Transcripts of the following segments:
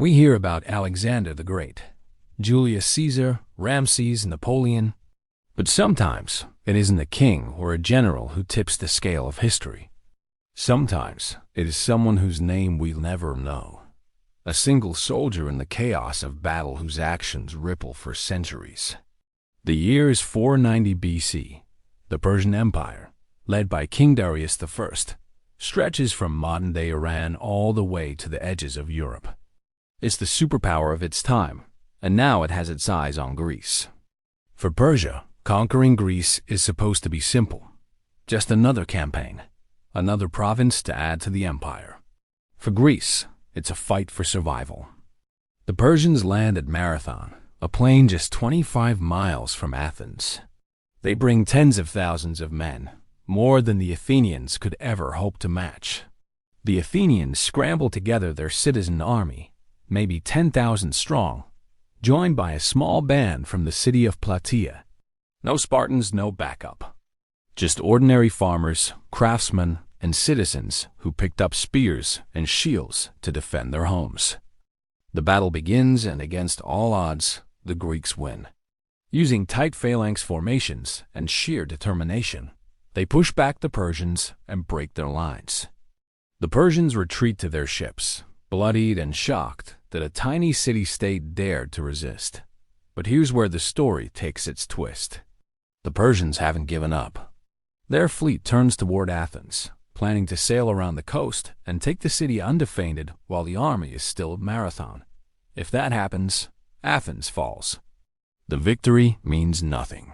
We hear about Alexander the Great, Julius Caesar, Ramses, Napoleon, but sometimes it isn't a king or a general who tips the scale of history. Sometimes it is someone whose name we'll never know. A single soldier in the chaos of battle whose actions ripple for centuries. The year is 490 BC. The Persian Empire, led by King Darius I, stretches from modern-day Iran all the way to the edges of Europe. It's the superpower of its time, and now it has its eyes on Greece. For Persia, conquering Greece is supposed to be simple. Just another campaign, another province to add to the empire. For Greece, it's a fight for survival. The Persians land at Marathon, a plain just 25 miles from Athens. They bring tens of thousands of men, more than the Athenians could ever hope to match. The Athenians scramble together their citizen army, maybe 10,000 strong, joined by a small band from the city of Plataea. No Spartans, no backup. Just ordinary farmers, craftsmen, and citizens who picked up spears and shields to defend their homes. The battle begins, and against all odds, the Greeks win. Using tight phalanx formations and sheer determination, they push back the Persians and break their lines. The Persians retreat to their ships, bloodied and shocked that a tiny city-state dared to resist. But here's where the story takes its twist. The Persians haven't given up. Their fleet turns toward Athens, planning to sail around the coast and take the city undefeated while the army is still at Marathon. If that happens, Athens falls. The victory means nothing.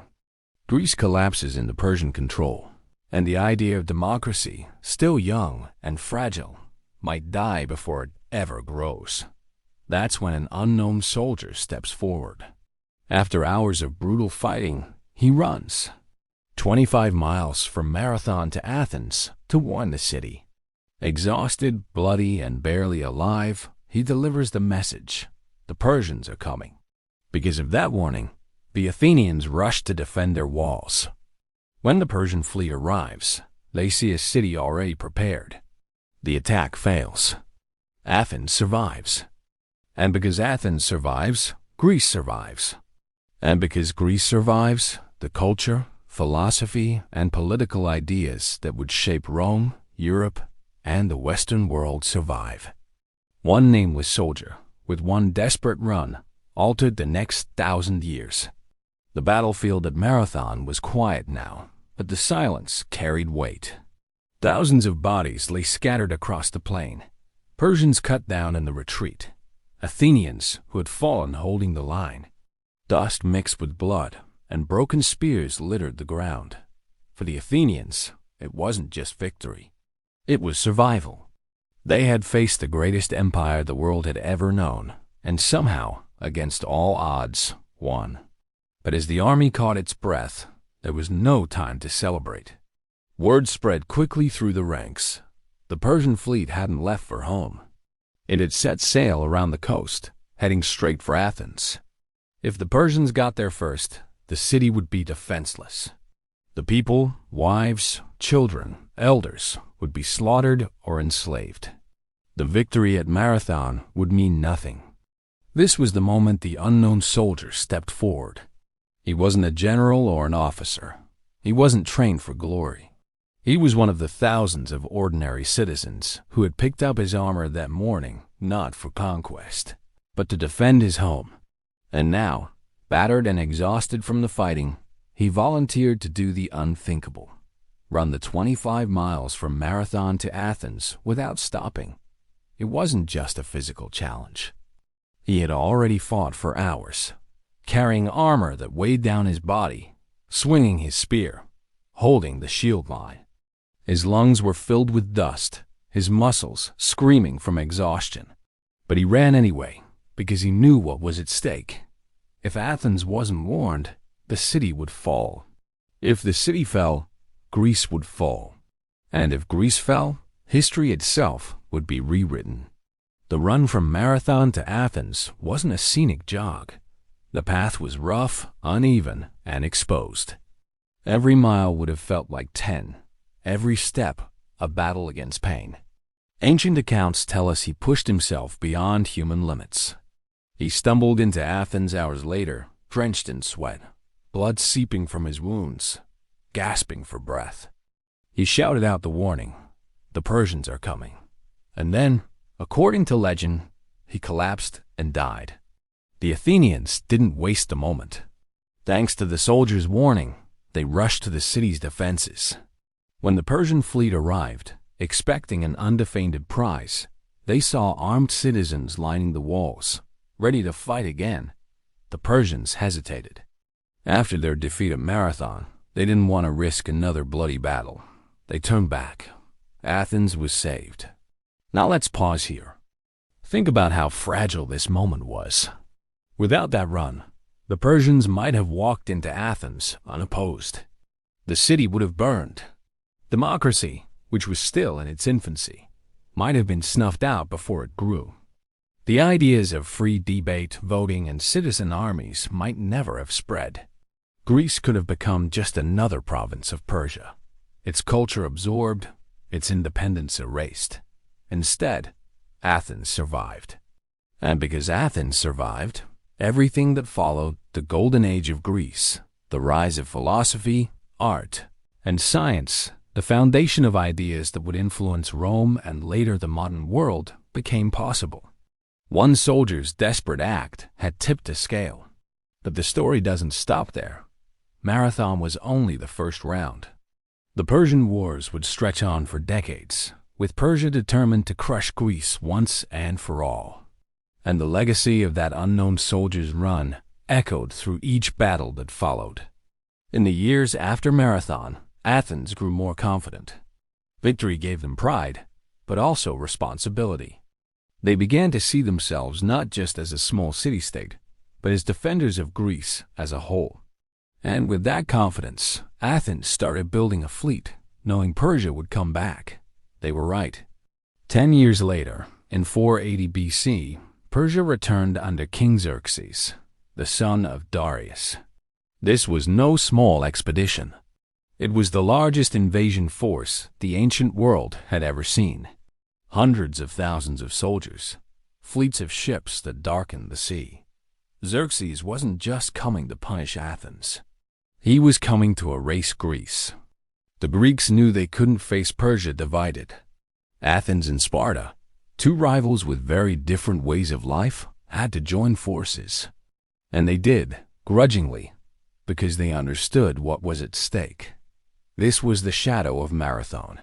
Greece collapses into Persian control, and the idea of democracy, still young and fragile, might die before it ever grows. That's when an unknown soldier steps forward. After hours of brutal fighting, he runs 25 miles from Marathon to Athens to warn the city. Exhausted, bloody, and barely alive, he delivers the message: the Persians are coming. Because of that warning, the Athenians rush to defend their walls. When the Persian fleet arrives, they see a city already prepared. The attack fails. Athens survives. And because Athens survives, Greece survives. And because Greece survives, the culture, philosophy, and political ideas that would shape Rome, Europe, and the Western world survive. One nameless soldier, with one desperate run, altered the next 1,000 years. The battlefield at Marathon was quiet now, but the silence carried weight. Thousands of bodies lay scattered across the plain. Persians cut down in the retreat. Athenians who had fallen holding the line. Dust mixed with blood, and broken spears littered the ground. For the Athenians, it wasn't just victory. It was survival. They had faced the greatest empire the world had ever known, and somehow, against all odds, won. But as the army caught its breath, there was no time to celebrate. Word spread quickly through the ranks. The Persian fleet hadn't left for home. It had set sail around the coast, heading straight for Athens. If the Persians got there first, the city would be defenseless. The people, wives, children, elders, would be slaughtered or enslaved. The victory at Marathon would mean nothing. This was the moment the unknown soldier stepped forward. He wasn't a general or an officer. He wasn't trained for glory. He was one of the thousands of ordinary citizens who had picked up his armor that morning, not for conquest, but to defend his home. And now, battered and exhausted from the fighting, he volunteered to do the unthinkable. Run the 25 miles from Marathon to Athens without stopping. It wasn't just a physical challenge. He had already fought for hours, carrying armor that weighed down his body, swinging his spear, holding the shield line. His lungs were filled with dust, his muscles screaming from exhaustion. But he ran anyway, because he knew what was at stake. If Athens wasn't warned, the city would fall. If the city fell, Greece would fall. And if Greece fell, history itself would be rewritten. The run from Marathon to Athens wasn't a scenic jog. The path was rough, uneven, and exposed. Every mile would have felt like 10, every step a battle against pain. Ancient accounts tell us he pushed himself beyond human limits. He stumbled into Athens hours later, drenched in sweat, blood seeping from his wounds, gasping for breath. He shouted out the warning, "The Persians are coming." And then, according to legend, he collapsed and died. The Athenians didn't waste a moment. Thanks to the soldiers' warning, they rushed to the city's defenses. When the Persian fleet arrived, expecting an undefended prize, they saw armed citizens lining the walls, ready to fight again. The Persians hesitated. After their defeat at Marathon, they didn't want to risk another bloody battle. They turned back. Athens was saved. Now let's pause here. Think about how fragile this moment was. Without that run, the Persians might have walked into Athens unopposed. The city would have burned. Democracy, which was still in its infancy, might have been snuffed out before it grew. The ideas of free debate, voting, and citizen armies might never have spread. Greece could have become just another province of Persia, its culture absorbed, its independence erased. Instead, Athens survived. And because Athens survived, everything that followed the golden age of Greece, the rise of philosophy, art, and science, the foundation of ideas that would influence Rome and later the modern world, became possible. One soldier's desperate act had tipped the scale. But the story doesn't stop there. Marathon was only the first round. The Persian Wars would stretch on for decades, with Persia determined to crush Greece once and for all. And the legacy of that unknown soldier's run echoed through each battle that followed. In the years after Marathon, Athens grew more confident. Victory gave them pride, but also responsibility. They began to see themselves not just as a small city-state, but as defenders of Greece as a whole. And with that confidence, Athens started building a fleet, knowing Persia would come back. They were right. 10 years later, in 480 BC, Persia returned under King Xerxes, the son of Darius. This was no small expedition. It was the largest invasion force the ancient world had ever seen. Hundreds of thousands of soldiers, fleets of ships that darkened the sea. Xerxes wasn't just coming to punish Athens. He was coming to erase Greece. The Greeks knew they couldn't face Persia divided. Athens and Sparta, two rivals with very different ways of life, had to join forces. And they did, grudgingly, because they understood what was at stake. This was the shadow of Marathon.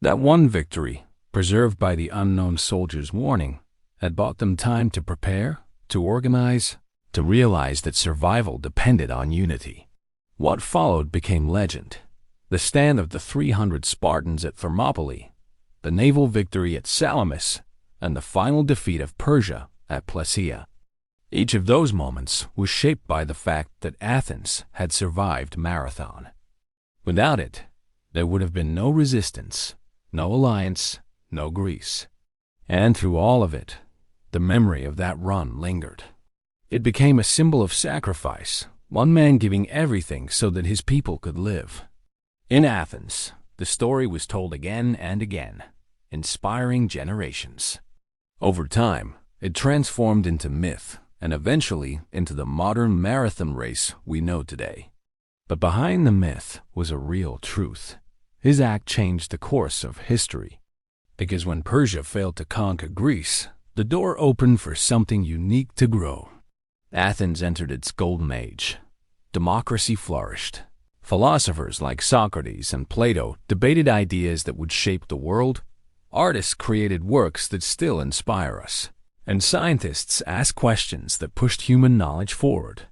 That one victory, preserved by the unknown soldier's warning, had bought them time to prepare, to organize, to realize that survival depended on unity. What followed became legend. The stand of the 300 Spartans at Thermopylae, the naval victory at Salamis, and the final defeat of Persia at Plataea. Each of those moments was shaped by the fact that Athens had survived Marathon. Without it, there would have been no resistance, no alliance, no Greece. And through all of it, the memory of that run lingered. It became a symbol of sacrifice, one man giving everything so that his people could live. In Athens, the story was told again and again, inspiring generations. Over time, it transformed into myth and eventually into the modern marathon race we know today. But behind the myth was a real truth. His act changed the course of history. Because when Persia failed to conquer Greece, the door opened for something unique to grow. Athens entered its golden age. Democracy flourished. Philosophers like Socrates and Plato debated ideas that would shape the world. Artists created works that still inspire us. And scientists asked questions that pushed human knowledge forward.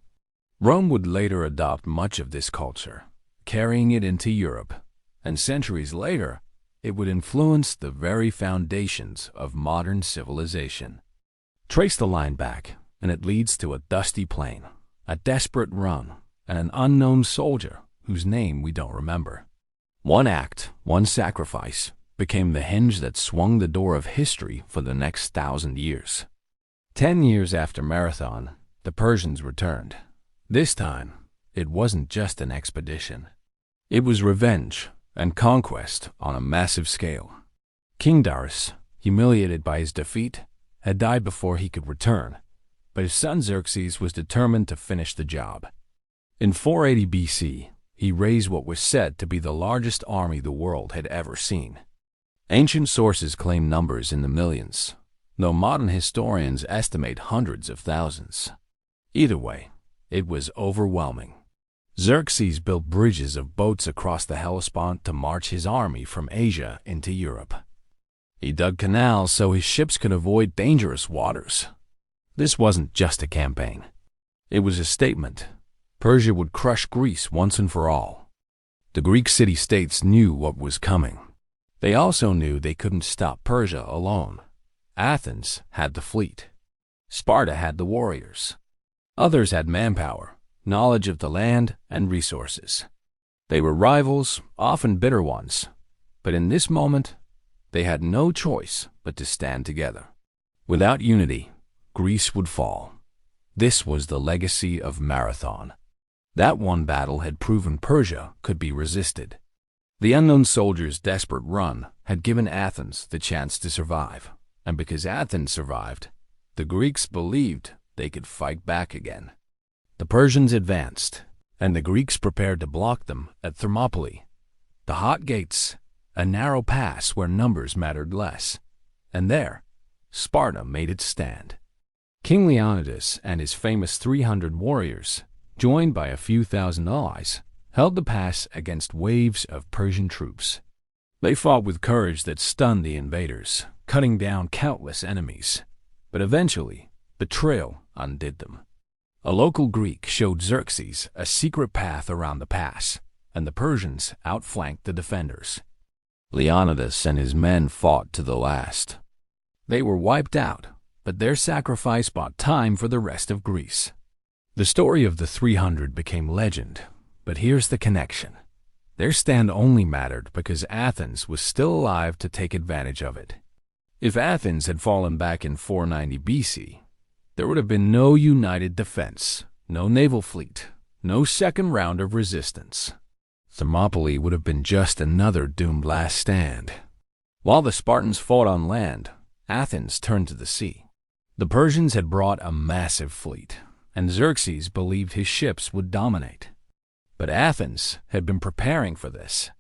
Rome would later adopt much of this culture, carrying it into Europe, and centuries later, it would influence the very foundations of modern civilization. Trace the line back, and it leads to a dusty plain, a desperate run, and an unknown soldier whose name we don't remember. One act, one sacrifice, became the hinge that swung the door of history for the next 1,000 years. 10 years after Marathon, the Persians returned. This time, it wasn't just an expedition. It was revenge and conquest on a massive scale. King Darius, humiliated by his defeat, had died before he could return, but his son Xerxes was determined to finish the job. In 480 BC, he raised what was said to be the largest army the world had ever seen. Ancient sources claim numbers in the millions, though modern historians estimate hundreds of thousands. Either way, it was overwhelming. Xerxes built bridges of boats across the Hellespont to march his army from Asia into Europe. He dug canals so his ships could avoid dangerous waters. This wasn't just a campaign. It was a statement. Persia would crush Greece once and for all. The Greek city-states knew what was coming. They also knew they couldn't stop Persia alone. Athens had the fleet. Sparta had the warriors. Others had manpower, knowledge of the land, and resources. They were rivals, often bitter ones, but in this moment, they had no choice but to stand together. Without unity, Greece would fall. This was the legacy of Marathon. That one battle had proven Persia could be resisted. The unknown soldiers' desperate run had given Athens the chance to survive, and because Athens survived, the Greeks believed they could fight back again. The Persians advanced, and the Greeks prepared to block them at Thermopylae, the hot gates, a narrow pass where numbers mattered less. And there, Sparta made its stand. King Leonidas and his famous 300 warriors, joined by a few thousand allies, held the pass against waves of Persian troops. They fought with courage that stunned the invaders, cutting down countless enemies. But eventually, betrayal undid them. A local Greek showed Xerxes a secret path around the pass, and the Persians outflanked the defenders. Leonidas and his men fought to the last. They were wiped out, but their sacrifice bought time for the rest of Greece. The story of the 300 became legend, but here's the connection. Their stand only mattered because Athens was still alive to take advantage of it. If Athens had fallen back in 490 BC, there would have been no united defense, no naval fleet, no second round of resistance. Thermopylae would have been just another doomed last stand. While the Spartans fought on land, Athens turned to the sea. The Persians had brought a massive fleet, and Xerxes believed his ships would dominate. But Athens had been preparing for this.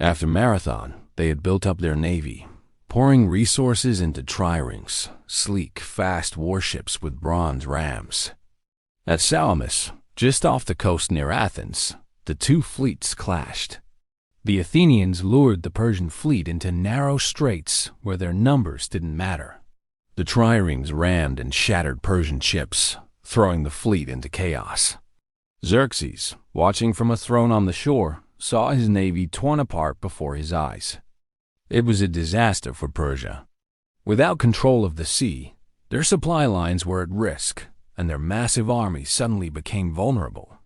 After Marathon, they had built up their navy, pouring resources into triremes, sleek, fast warships with bronze rams. At Salamis, just off the coast near Athens, the two fleets clashed. The Athenians lured the Persian fleet into narrow straits where their numbers didn't matter. The triremes rammed and shattered Persian ships, throwing the fleet into chaos. Xerxes, watching from a throne on the shore, saw his navy torn apart before his eyes. It was a disaster for Persia. Without control of the sea, their supply lines were at risk, and their massive army suddenly became vulnerable.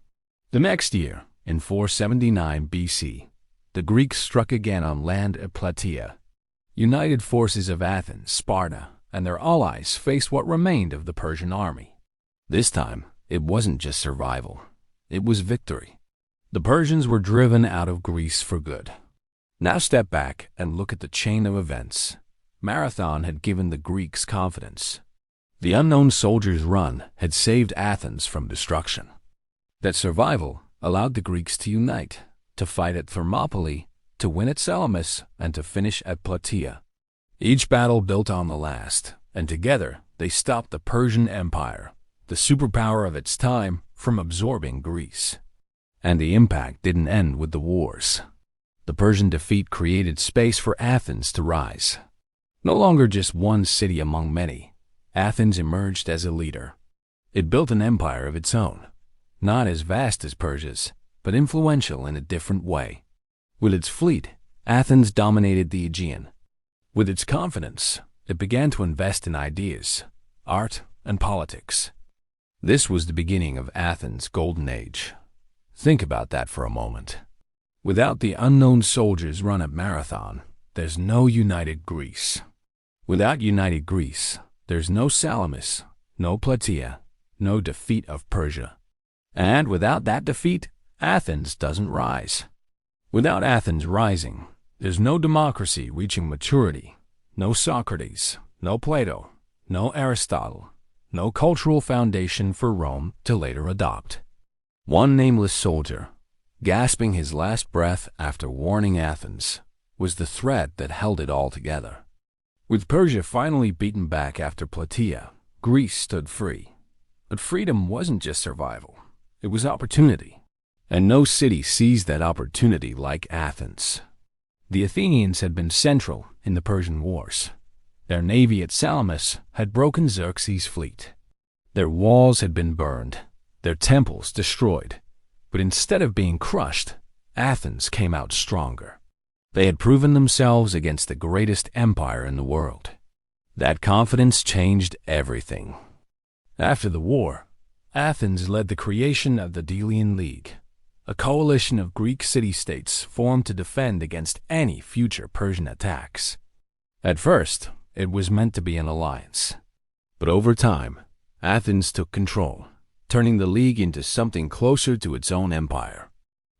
The next year, in 479 BC, the Greeks struck again on land at Plataea. United forces of Athens, Sparta, and their allies faced what remained of the Persian army. This time, it wasn't just survival. It was victory. The Persians were driven out of Greece for good. Now step back and look at the chain of events. Marathon had given the Greeks confidence. The unknown soldiers' run had saved Athens from destruction. That survival allowed the Greeks to unite, to fight at Thermopylae, to win at Salamis, and to finish at Plataea. Each battle built on the last, and together they stopped the Persian Empire, the superpower of its time, from absorbing Greece. And the impact didn't end with the wars. The Persian defeat created space for Athens to rise. No longer just one city among many, Athens emerged as a leader. It built an empire of its own, not as vast as Persia's, but influential in a different way. With its fleet, Athens dominated the Aegean. With its confidence, it began to invest in ideas, art, and politics. This was the beginning of Athens' golden age. Think about that for a moment. Without the unknown soldiers' run at Marathon, there's no united Greece. Without united Greece, there's no Salamis, no Plataea, no defeat of Persia. And without that defeat, Athens doesn't rise. Without Athens rising, there's no democracy reaching maturity, No Socrates, no Plato, no Aristotle, no cultural foundation for Rome to later adopt. One nameless soldier, gasping his last breath after warning Athens, was the thread that held it all together. With Persia finally beaten back after Plataea, Greece stood free. But freedom wasn't just survival, it was opportunity. And no city seized that opportunity like Athens. The Athenians had been central in the Persian wars. Their navy at Salamis had broken Xerxes' fleet. Their walls had been burned, their temples destroyed. But instead of being crushed, Athens came out stronger. They had proven themselves against the greatest empire in the world. That confidence changed everything. After the war, Athens led the creation of the Delian League, a coalition of Greek city-states formed to defend against any future Persian attacks. At first, it was meant to be an alliance. But over time, Athens took control, turning the League into something closer to its own empire.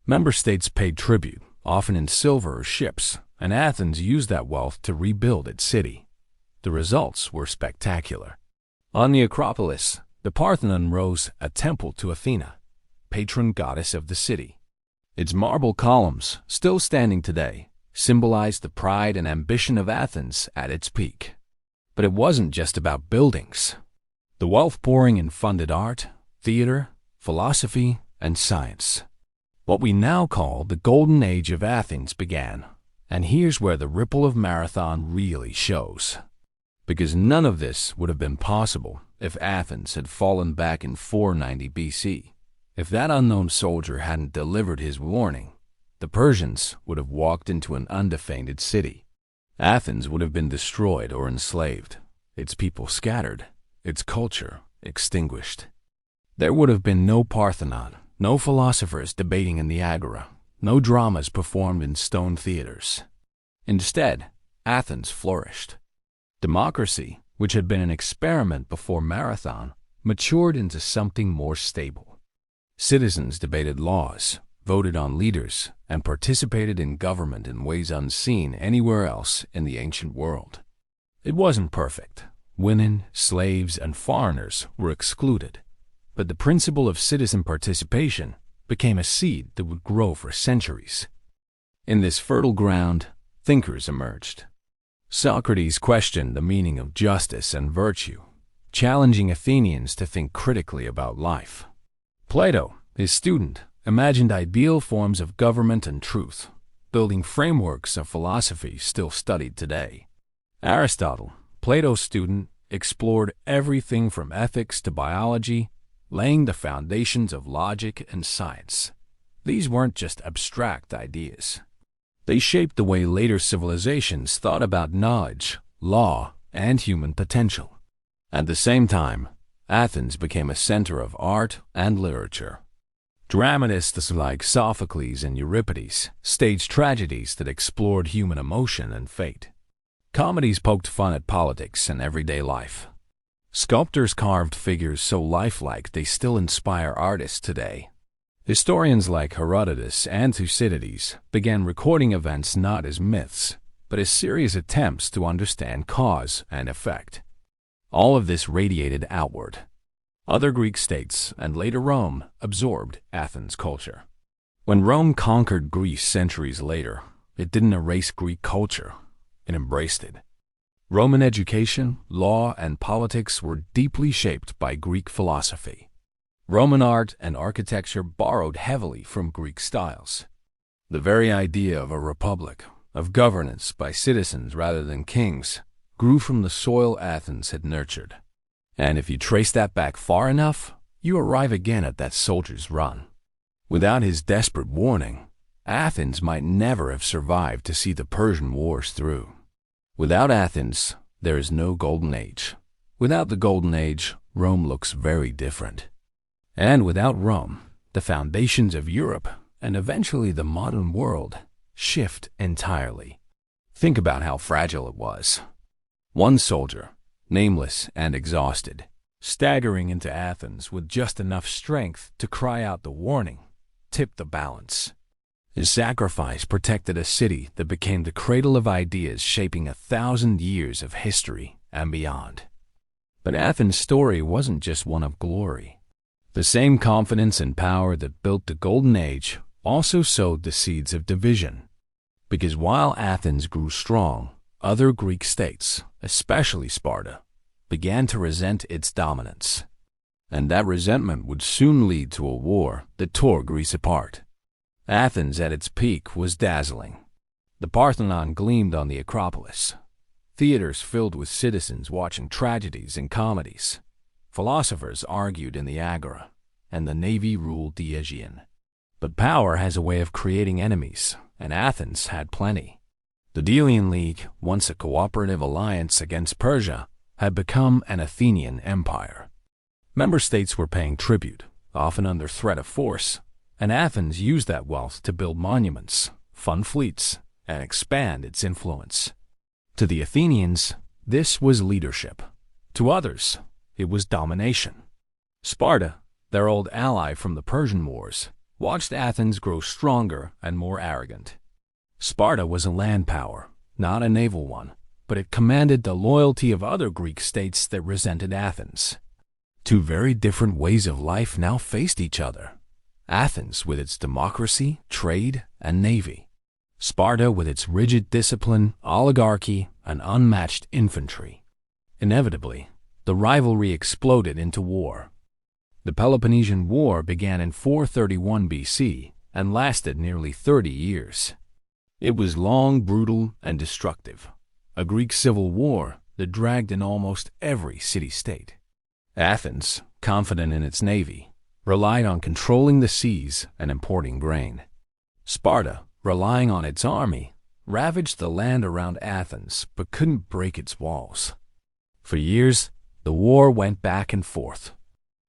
Member states paid tribute, often in silver or ships, and Athens used that wealth to rebuild its city. The results were spectacular. On the Acropolis, the Parthenon rose a temple to Athena, patron goddess of the city. Its marble columns, still standing today, symbolize the pride and ambition of Athens at its peak. But it wasn't just about buildings. The wealth pouring in funded art, theater, philosophy, and science. What we now call the Golden Age of Athens began, and here's where the ripple of Marathon really shows. Because none of this would have been possible if Athens had fallen back in 490 BC. If that unknown soldier hadn't delivered his warning, the Persians would have walked into an undefended city. Athens would have been destroyed or enslaved, its people scattered, its culture extinguished. There would have been no Parthenon, no philosophers debating in the Agora, no dramas performed in stone theaters. Instead, Athens flourished. Democracy, which had been an experiment before Marathon, matured into something more stable. Citizens debated laws, voted on leaders, and participated in government in ways unseen anywhere else in the ancient world. It wasn't perfect. Women, slaves, and foreigners were excluded. But the principle of citizen participation became a seed that would grow for centuries. In this fertile ground, thinkers emerged. Socrates questioned the meaning of justice and virtue, challenging Athenians to think critically about life. Plato, his student, imagined ideal forms of government and truth, building frameworks of philosophy still studied today. Aristotle, Plato's student, explored everything from ethics to biology, laying the foundations of logic and science. These weren't just abstract ideas. They shaped the way later civilizations thought about knowledge, law, and human potential. At the same time, Athens became a center of art and literature. Dramatists like Sophocles and Euripides staged tragedies that explored human emotion and fate. Comedies poked fun at politics and everyday life. Sculptors carved figures so lifelike they still inspire artists today. Historians like Herodotus and Thucydides began recording events not as myths, but as serious attempts to understand cause and effect. All of this radiated outward. Other Greek states, and later Rome, absorbed Athens' culture. When Rome conquered Greece centuries later, it didn't erase Greek culture, it embraced it. Roman education, law, and politics were deeply shaped by Greek philosophy. Roman art and architecture borrowed heavily from Greek styles. The very idea of a republic, of governance by citizens rather than kings, grew from the soil Athens had nurtured. And if you trace that back far enough, you arrive again at that soldier's run. Without his desperate warning, Athens might never have survived to see the Persian Wars through. Without Athens, there is no Golden Age. Without the Golden Age, Rome looks very different. And without Rome, the foundations of Europe, and eventually the modern world, shift entirely. Think about how fragile it was. One soldier, nameless and exhausted, staggering into Athens with just enough strength to cry out the warning, tipped the balance. His sacrifice protected a city that became the cradle of ideas shaping 1,000 years of history and beyond. But Athens' story wasn't just one of glory. The same confidence and power that built the Golden Age also sowed the seeds of division. Because while Athens grew strong, other Greek states, especially Sparta, began to resent its dominance. And that resentment would soon lead to a war that tore Greece apart. Athens at its peak was dazzling. The Parthenon gleamed on the Acropolis. Theaters filled with citizens watching tragedies and comedies. Philosophers argued in the Agora, and the navy ruled the Aegean. But power has a way of creating enemies, and Athens had plenty. The Delian League, once a cooperative alliance against Persia, had become an Athenian empire. Member states were paying tribute, often under threat of force, and Athens used that wealth to build monuments, fund fleets, and expand its influence. To the Athenians, this was leadership. To others, it was domination. Sparta, their old ally from the Persian Wars, watched Athens grow stronger and more arrogant. Sparta was a land power, not a naval one, but it commanded the loyalty of other Greek states that resented Athens. Two very different ways of life now faced each other. Athens with its democracy, trade, and navy. Sparta with its rigid discipline, oligarchy, and unmatched infantry. Inevitably, the rivalry exploded into war. The Peloponnesian War began in 431 BC and lasted nearly 30 years. It was long, brutal, and destructive, a Greek civil war that dragged in almost every city-state. Athens, confident in its navy, relied on controlling the seas and importing grain. Sparta, relying on its army, ravaged the land around Athens but couldn't break its walls. For years, the war went back and forth,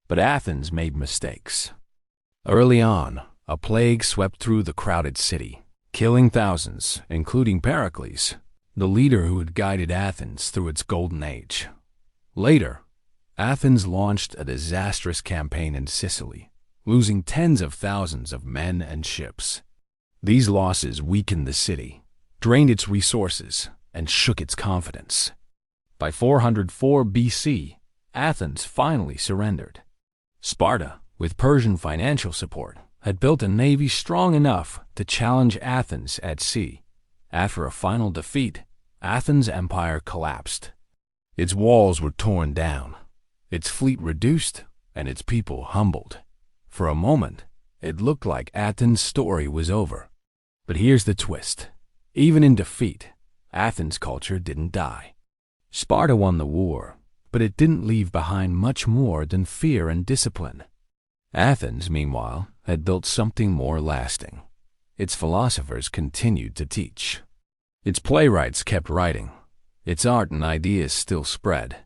but Athens made mistakes. Early on, a plague swept through the crowded city, killing thousands, including Pericles, the leader who had guided Athens through its golden age. Later, Athens launched a disastrous campaign in Sicily, losing tens of thousands of men and ships. These losses weakened the city, drained its resources, and shook its confidence. By 404 BC, Athens finally surrendered. Sparta, with Persian financial support, had built a navy strong enough to challenge Athens at sea. After a final defeat, Athens' empire collapsed. Its walls were torn down, its fleet reduced, and its people humbled. For a moment, it looked like Athens' story was over. But here's the twist. Even in defeat, Athens' culture didn't die. Sparta won the war, but it didn't leave behind much more than fear and discipline. Athens, meanwhile, had built something more lasting. Its philosophers continued to teach. Its playwrights kept writing. Its art and ideas still spread.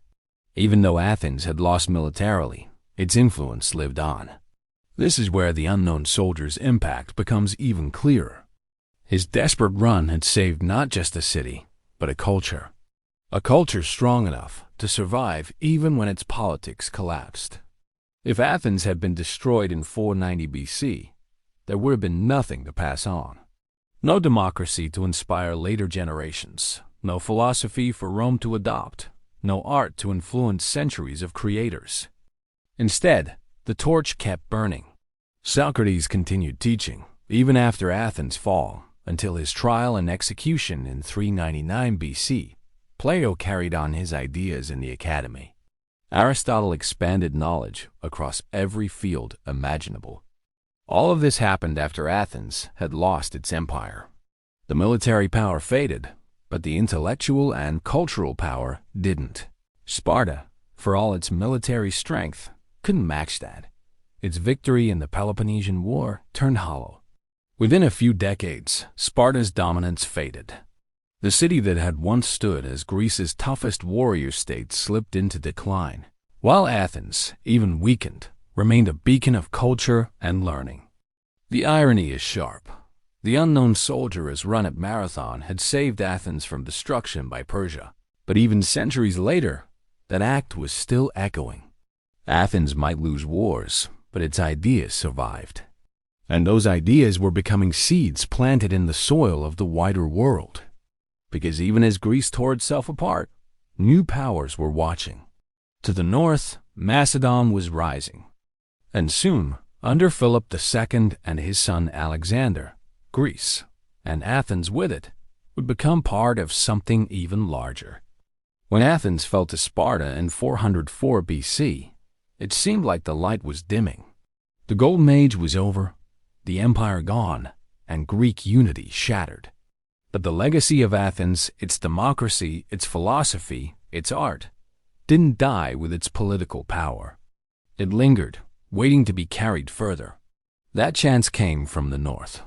Even though Athens had lost militarily, its influence lived on. This is where the unknown soldier's impact becomes even clearer. His desperate run had saved not just a city, but a culture. A culture strong enough to survive even when its politics collapsed. If Athens had been destroyed in 490 BC, there would have been nothing to pass on. No democracy to inspire later generations, no philosophy for Rome to adopt, no art to influence centuries of creators. Instead, the torch kept burning. Socrates continued teaching, even after Athens' fall, until his trial and execution in 399 BC. Plato carried on his ideas in the academy. Aristotle expanded knowledge across every field imaginable. All of this happened after Athens had lost its empire. The military power faded, but the intellectual and cultural power didn't. Sparta, for all its military strength, couldn't match that. Its victory in the Peloponnesian War turned hollow. Within a few decades, Sparta's dominance faded. The city that had once stood as Greece's toughest warrior state slipped into decline, while Athens, even weakened, remained a beacon of culture and learning. The irony is sharp. The unknown soldier as run at Marathon had saved Athens from destruction by Persia, but even centuries later, that act was still echoing. Athens might lose wars, but its ideas survived. And those ideas were becoming seeds planted in the soil of the wider world. Because even as Greece tore itself apart, new powers were watching. To the north, Macedon was rising. And soon, under Philip II and his son Alexander, Greece, and Athens with it, would become part of something even larger. When Athens fell to Sparta in 404 BC, it seemed like the light was dimming. The Golden Age was over, the empire gone, and Greek unity shattered. But the legacy of Athens, its democracy, its philosophy, its art, didn't die with its political power. It lingered, waiting to be carried further. That chance came from the north.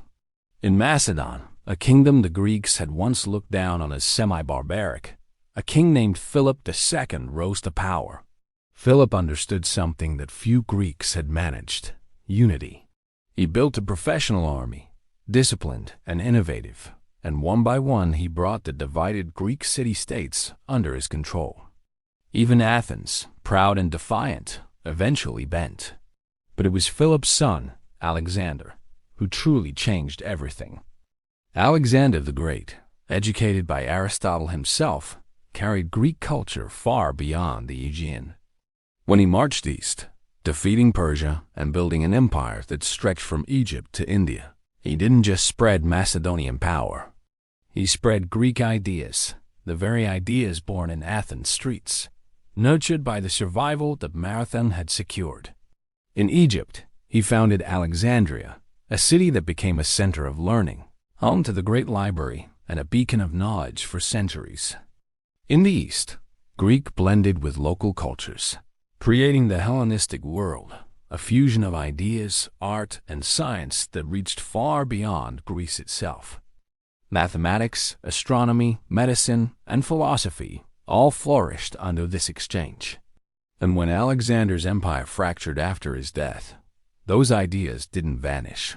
In Macedon, a kingdom the Greeks had once looked down on as semi-barbaric, a king named Philip II rose to power. Philip understood something that few Greeks had managed: unity. He built a professional army, disciplined and innovative, and one by one he brought the divided Greek city-states under his control. Even Athens, proud and defiant, eventually bent. But it was Philip's son, Alexander, who truly changed everything. Alexander the Great, educated by Aristotle himself, carried Greek culture far beyond the Aegean. When he marched east, defeating Persia and building an empire that stretched from Egypt to India, he didn't just spread Macedonian power. He spread Greek ideas, the very ideas born in Athens streets, nurtured by the survival that Marathon had secured. In Egypt, he founded Alexandria, a city that became a center of learning, home to the great library and a beacon of knowledge for centuries. In the East, Greek blended with local cultures, creating the Hellenistic world, a fusion of ideas, art, and science that reached far beyond Greece itself. Mathematics, astronomy, medicine, and philosophy all flourished under this exchange. And when Alexander's empire fractured after his death, those ideas didn't vanish.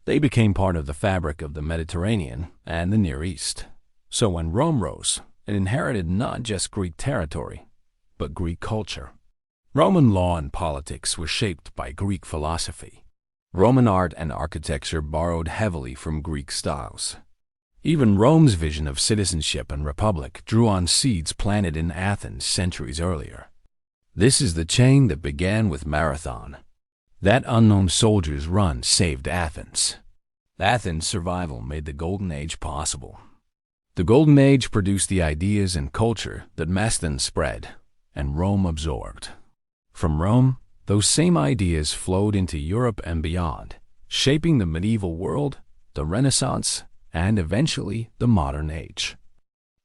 They became part of the fabric of the Mediterranean and the Near East. So when Rome rose, it inherited not just Greek territory, but Greek culture. Roman law and politics were shaped by Greek philosophy. Roman art and architecture borrowed heavily from Greek styles. Even Rome's vision of citizenship and republic drew on seeds planted in Athens centuries earlier. This is the chain that began with Marathon. That unknown soldier's run saved Athens. Athens' survival made the Golden Age possible. The Golden Age produced the ideas and culture that Macedon spread, and Rome absorbed. From Rome, those same ideas flowed into Europe and beyond, shaping the medieval world, the Renaissance, and eventually the modern age.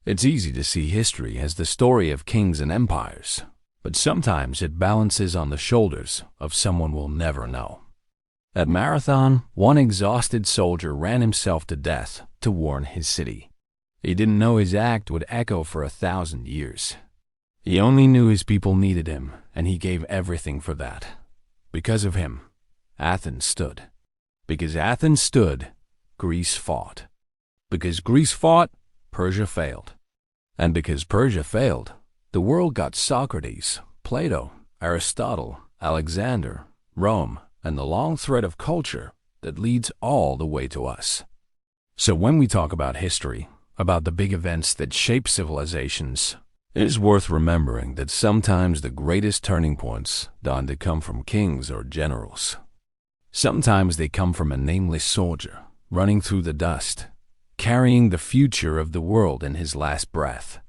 It's easy to see history as the story of kings and empires, but sometimes it balances on the shoulders of someone we'll never know. At Marathon, one exhausted soldier ran himself to death to warn his city. He didn't know his act would echo for 1,000 years. He only knew his people needed him, and he gave everything for that. Because of him, Athens stood. Because Athens stood, Greece fought. Because Greece fought, Persia failed. And because Persia failed, the world got Socrates, Plato, Aristotle, Alexander, Rome, and the long thread of culture that leads all the way to us. So when we talk about history, about the big events that shape civilizations, it is worth remembering that sometimes the greatest turning points don't come from kings or generals. Sometimes they come from a nameless soldier running through the dust, carrying the future of the world in his last breath.